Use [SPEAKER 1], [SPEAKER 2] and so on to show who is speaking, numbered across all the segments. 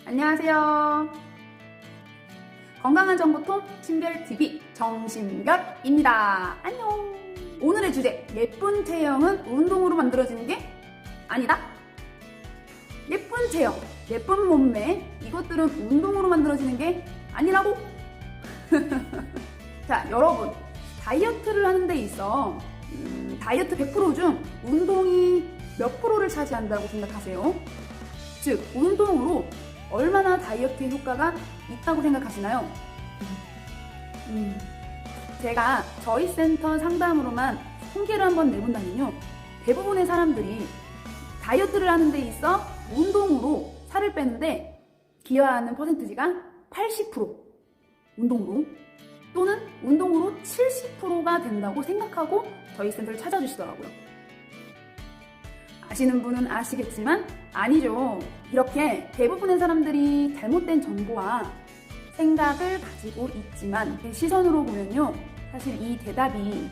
[SPEAKER 1] 안녕하세요. 건강한 정보통 신별TV 정신별입니다. 안녕. 오늘의 주제, 예쁜 체형은 운동으로 만들어지는 게 아니다. 예쁜 체형, 예쁜 몸매, 이것들은 운동으로 만들어지는 게 아니라고? 자, 여러분, 다이어트를 하는 데 있어 다이어트 100% 중 운동이 몇 프로를 차지한다고 생각하세요? 즉, 운동으로 얼마나 다이어트에 효과가 있다고 생각하시나요? 제가 저희 센터 상담으로만 통계를 한번 내본다면요, 대부분의 사람들이 다이어트를 하는 데 있어 운동으로 살을 빼는데 기여하는 퍼센티지가 80%, 운동으로 또는 운동으로 70%가 된다고 생각하고 저희 센터를 찾아주시더라고요. 아시는 분은 아시겠지만 아니죠. 이렇게 대부분의 사람들이 잘못된 정보와 생각을 가지고 있지만 제 시선으로 보면요, 사실 이 대답이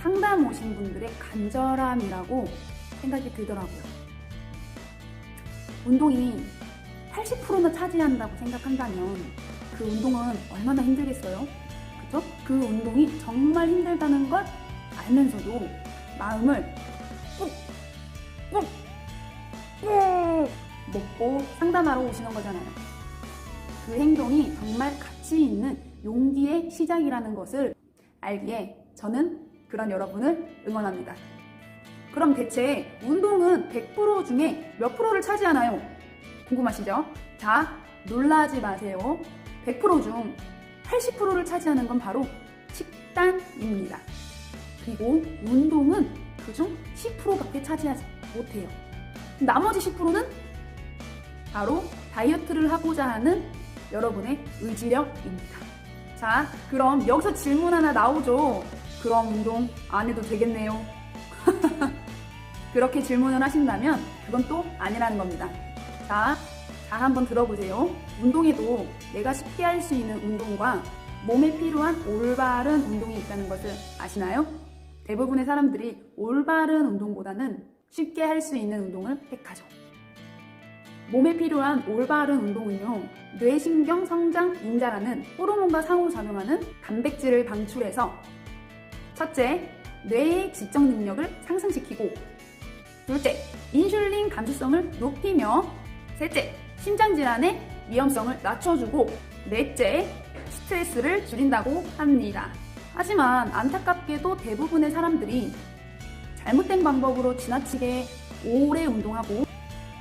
[SPEAKER 1] 상담 오신 분들의 간절함이라고 생각이 들더라고요. 운동이 80%나 차지한다고 생각한다면 그 운동은 얼마나 힘들겠어요? 그죠? 그 운동이 정말 힘들다는 걸 알면서도 마음을 꾹 먹고 상담하러 오시는 거잖아요. 그 행동이 정말 가치 있는 용기의 시작이라는 것을 알기에 저는 그런 여러분을 응원합니다. 그럼 대체 운동은 100% 중에 몇 프로를 차지하나요? 궁금하시죠? 자, 놀라지 마세요. 100% 중 80%를 차지하는 건 바로 식단입니다. 그리고 운동은 그중 10%밖에 차지하지 못해요. 나머지 10%는 바로 다이어트를 하고자 하는 여러분의 의지력입니다. 자, 그럼 여기서 질문 하나 나오죠. 그럼 운동 안 해도 되겠네요. 그렇게 질문을 하신다면 그건 또 아니라는 겁니다. 자, 잘 한번 들어보세요. 운동에도 내가 쉽게 할 수 있는 운동과 몸에 필요한 올바른 운동이 있다는 것을 아시나요? 대부분의 사람들이 올바른 운동보다는 쉽게 할 수 있는 운동을 택하죠. 몸에 필요한 올바른 운동은요, 뇌신경 성장 인자라는 호르몬과 상호작용하는 단백질을 방출해서 첫째, 뇌의 지적 능력을 상승시키고, 둘째, 인슐린 감수성을 높이며, 셋째, 심장질환의 위험성을 낮춰주고, 넷째, 스트레스를 줄인다고 합니다. 하지만 안타깝게도 대부분의 사람들이 잘못된 방법으로 지나치게 오래 운동하고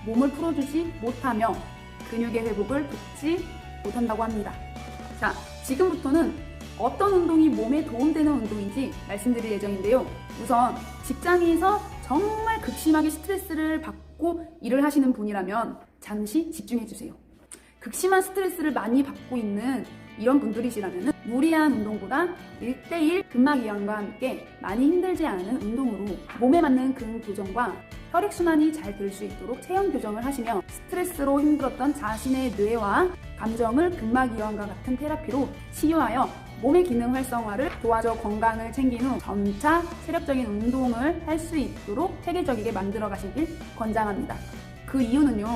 [SPEAKER 1] 몸을 풀어주지 못하며 근육의 회복을 돕지 못한다고 합니다. 자, 지금부터는 어떤 운동이 몸에 도움되는 운동인지 말씀드릴 예정인데요. 우선 직장에서 정말 극심하게 스트레스를 받고 일을 하시는 분이라면 잠시 집중해주세요. 극심한 스트레스를 많이 받고 있는 이런 분들이시라면 무리한 운동보다 1:1 근막이완과 함께 많이 힘들지 않은 운동으로 몸에 맞는 근육 교정과 혈액순환이 잘 될 수 있도록 체형 교정을 하시며 스트레스로 힘들었던 자신의 뇌와 감정을 근막이완과 같은 테라피로 치유하여 몸의 기능 활성화를 도와줘 건강을 챙긴 후 점차 체력적인 운동을 할 수 있도록 체계적이게 만들어 가시길 권장합니다. 그 이유는요,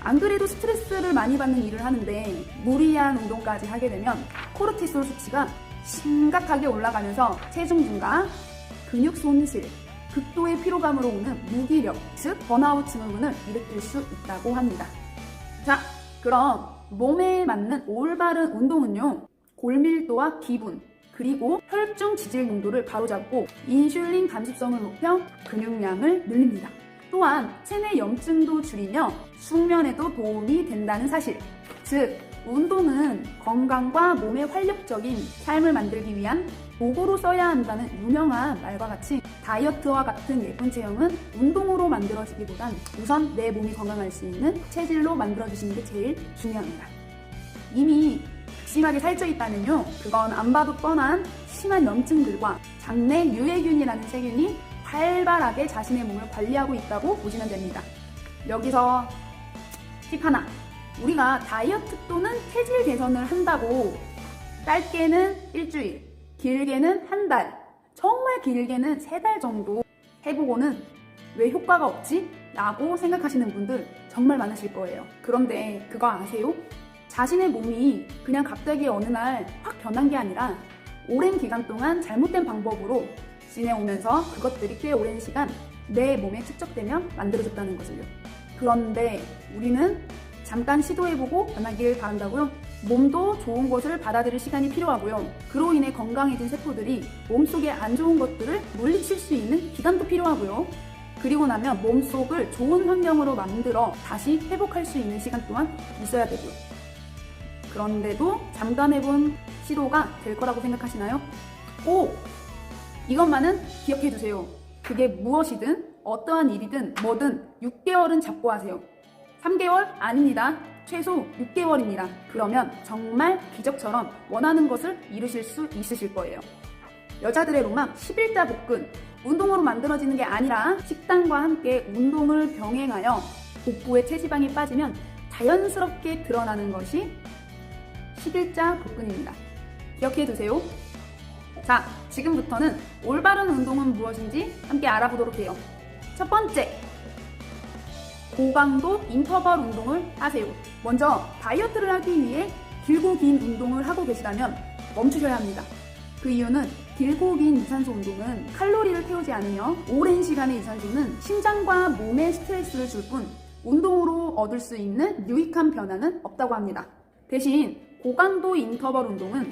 [SPEAKER 1] 안 그래도 스트레스를 많이 받는 일을 하는데 무리한 운동까지 하게 되면 코르티솔 수치가 심각하게 올라가면서 체중 증가, 근육 손실, 극도의 피로감으로 오는 무기력, 즉 번아웃 증후군을 일으킬 수 있다고 합니다. 자, 그럼 몸에 맞는 올바른 운동은요, 골밀도와 기분, 그리고 혈중 지질 농도를 바로잡고 인슐린 감수성을 높여 근육량을 늘립니다. 또한 체내 염증도 줄이며 숙면에도 도움이 된다는 사실, 즉 운동은 건강과 몸의 활력적인 삶을 만들기 위한 도구로 써야 한다는 유명한 말과 같이 다이어트와 같은 예쁜 체형은 운동으로 만들어지기보단 우선 내 몸이 건강할 수 있는 체질로 만들어주시는 게 제일 중요합니다. 이미 극심하게 살쪄 있다면요, 그건 안 봐도 뻔한 심한 염증들과 장내 유해균이라는 세균이 활발하게 자신의 몸을 관리하고 있다고 보시면 됩니다. 여기서 팁 하나, 우리가 다이어트 또는 체질 개선을 한다고 짧게는 일주일, 길게는 한 달, 정말 길게는 3달 정도 해보고는 왜 효과가 없지? 라고 생각하시는 분들 정말 많으실 거예요. 그런데 그거 아세요? 자신의 몸이 그냥 갑자기 어느 날 확 변한 게 아니라 오랜 기간 동안 잘못된 방법으로 지내오면서 그것들이 꽤 오랜 시간 내 몸에 축적되며 만들어졌다는 것을요. 그런데 우리는 잠깐 시도해보고 변하길 바란다고요? 몸도 좋은 것을 받아들일 시간이 필요하고요. 그로 인해 건강해진 세포들이 몸속에 안 좋은 것들을 물리칠 수 있는 기간도 필요하고요. 그리고 나면 몸속을 좋은 환경으로 만들어 다시 회복할 수 있는 시간 또한 있어야 되고요. 그런데도 잠깐 해본 시도가 될 거라고 생각하시나요? 이것만은 기억해 두세요. 그게 무엇이든 어떠한 일이든 뭐든 6개월은 잡고 하세요. 3개월? 아닙니다. 최소 6개월입니다. 그러면 정말 기적처럼 원하는 것을 이루실 수 있으실 거예요. 여자들의 로망 11자 복근, 운동으로 만들어지는 게 아니라 식단과 함께 운동을 병행하여 복부에 체지방이 빠지면 자연스럽게 드러나는 것이 11자 복근입니다. 기억해 두세요. 자, 지금부터는 올바른 운동은 무엇인지 함께 알아보도록 해요. 첫 번째, 고강도 인터벌 운동을 하세요. 먼저 다이어트를 하기 위해 길고 긴 운동을 하고 계시다면 멈추셔야 합니다. 그 이유는 길고 긴 유산소 운동은 칼로리를 태우지 않으며 오랜 시간의 유산소는 심장과 몸에 스트레스를 줄 뿐 운동으로 얻을 수 있는 유익한 변화는 없다고 합니다. 대신 고강도 인터벌 운동은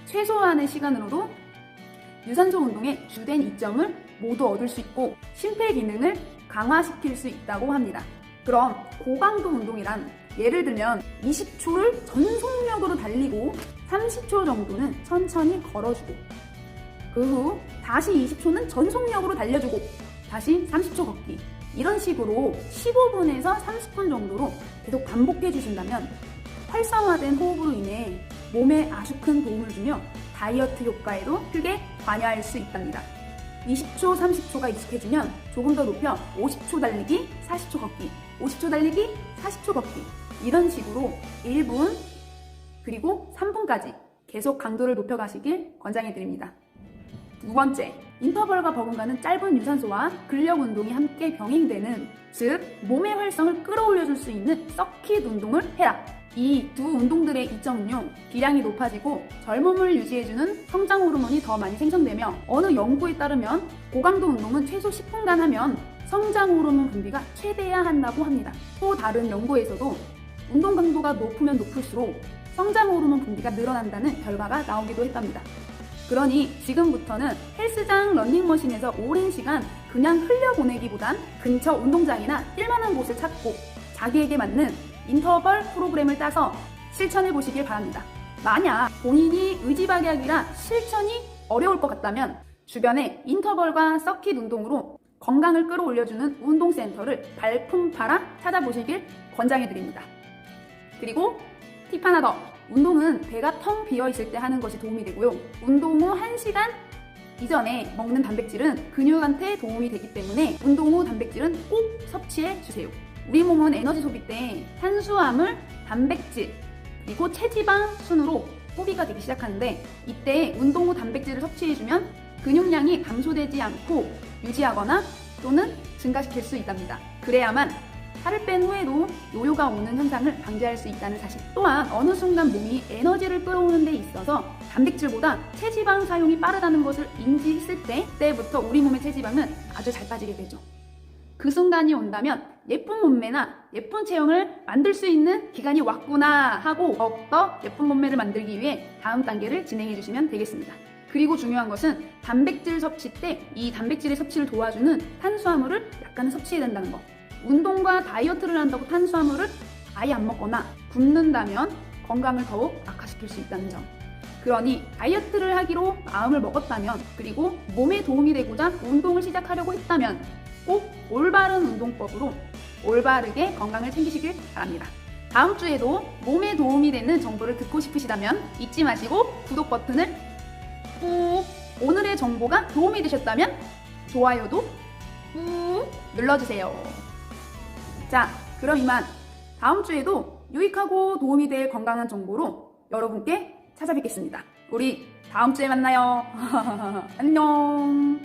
[SPEAKER 1] 최소한의 시간으로도 유산소 운동의 주된 이점을 모두 얻을 수 있고 심폐 기능을 강화시킬 수 있다고 합니다. 그럼 고강도 운동이란 예를 들면 20초를 전속력으로 달리고 30초 정도는 천천히 걸어주고 그 후 다시 20초는 전속력으로 달려주고 다시 30초 걷기, 이런 식으로 15분에서 30분 정도로 계속 반복해 주신다면 활성화된 호흡으로 인해 몸에 아주 큰 도움을 주며 다이어트 효과에도 크게 관여할 수 있답니다. 20초, 30초가 익숙해지면 조금 더 높여 50초 달리기, 40초 걷기, 50초 달리기, 40초 걷기, 이런 식으로 1분 그리고 3분까지 계속 강도를 높여가시길 권장해드립니다. 두 번째, 인터벌과 버금가는 짧은 유산소와 근력 운동이 함께 병행되는, 즉 몸의 활성을 끌어올려줄 수 있는 서킷 운동을 해라. 이 두 운동들의 이점은요, 기량이 높아지고 젊음을 유지해주는 성장 호르몬이 더 많이 생성되며 어느 연구에 따르면 고강도 운동은 최소 10분간 하면 성장 호르몬 분비가 최대화 한다고 합니다. 또 다른 연구에서도 운동 강도가 높으면 높을수록 성장 호르몬 분비가 늘어난다는 결과가 나오기도 했답니다. 그러니 지금부터는 헬스장 러닝머신에서 오랜 시간 그냥 흘려보내기보단 근처 운동장이나 뛸만한 곳을 찾고 자기에게 맞는 인터벌 프로그램을 따서 실천해 보시길 바랍니다. 만약 본인이 의지박약이라 실천이 어려울 것 같다면 주변에 인터벌과 서킷 운동으로 건강을 끌어올려주는 운동센터를 발품 팔아 찾아보시길 권장해드립니다. 그리고 팁 하나 더, 운동은 배가 텅 비어있을 때 하는 것이 도움이 되고요. 운동 후 1시간 이전에 먹는 단백질은 근육한테 도움이 되기 때문에 운동 후 단백질은 꼭 섭취해 주세요. 우리 몸은 에너지 소비 때 탄수화물, 단백질, 그리고 체지방 순으로 소비가 되기 시작하는데 이때 운동 후 단백질을 섭취해주면 근육량이 감소되지 않고 유지하거나 또는 증가시킬 수 있답니다. 그래야만 살을 뺀 후에도 요요가 오는 현상을 방지할 수 있다는 사실. 또한 어느 순간 몸이 에너지를 끌어오는 데 있어서 단백질보다 체지방 사용이 빠르다는 것을 인지했을 때부터 우리 몸의 체지방은 아주 잘 빠지게 되죠. 그 순간이 온다면 예쁜 몸매나 예쁜 체형을 만들 수 있는 기간이 왔구나 하고 더욱더 예쁜 몸매를 만들기 위해 다음 단계를 진행해 주시면 되겠습니다. 그리고 중요한 것은 단백질 섭취 때 이 단백질의 섭취를 도와주는 탄수화물을 약간은 섭취해야 된다는 것. 운동과 다이어트를 한다고 탄수화물을 아예 안 먹거나 굶는다면 건강을 더욱 악화시킬 수 있다는 점. 그러니 다이어트를 하기로 마음을 먹었다면, 그리고 몸에 도움이 되고자 운동을 시작하려고 했다면 꼭 올바른 운동법으로 올바르게 건강을 챙기시길 바랍니다. 다음 주에도 몸에 도움이 되는 정보를 듣고 싶으시다면 잊지 마시고 구독 버튼을 꾹, 오늘의 정보가 도움이 되셨다면 좋아요도 꾹 눌러주세요. 자, 그럼 이만 다음 주에도 유익하고 도움이 될 건강한 정보로 여러분께 찾아뵙겠습니다. 우리 다음 주에 만나요. 안녕.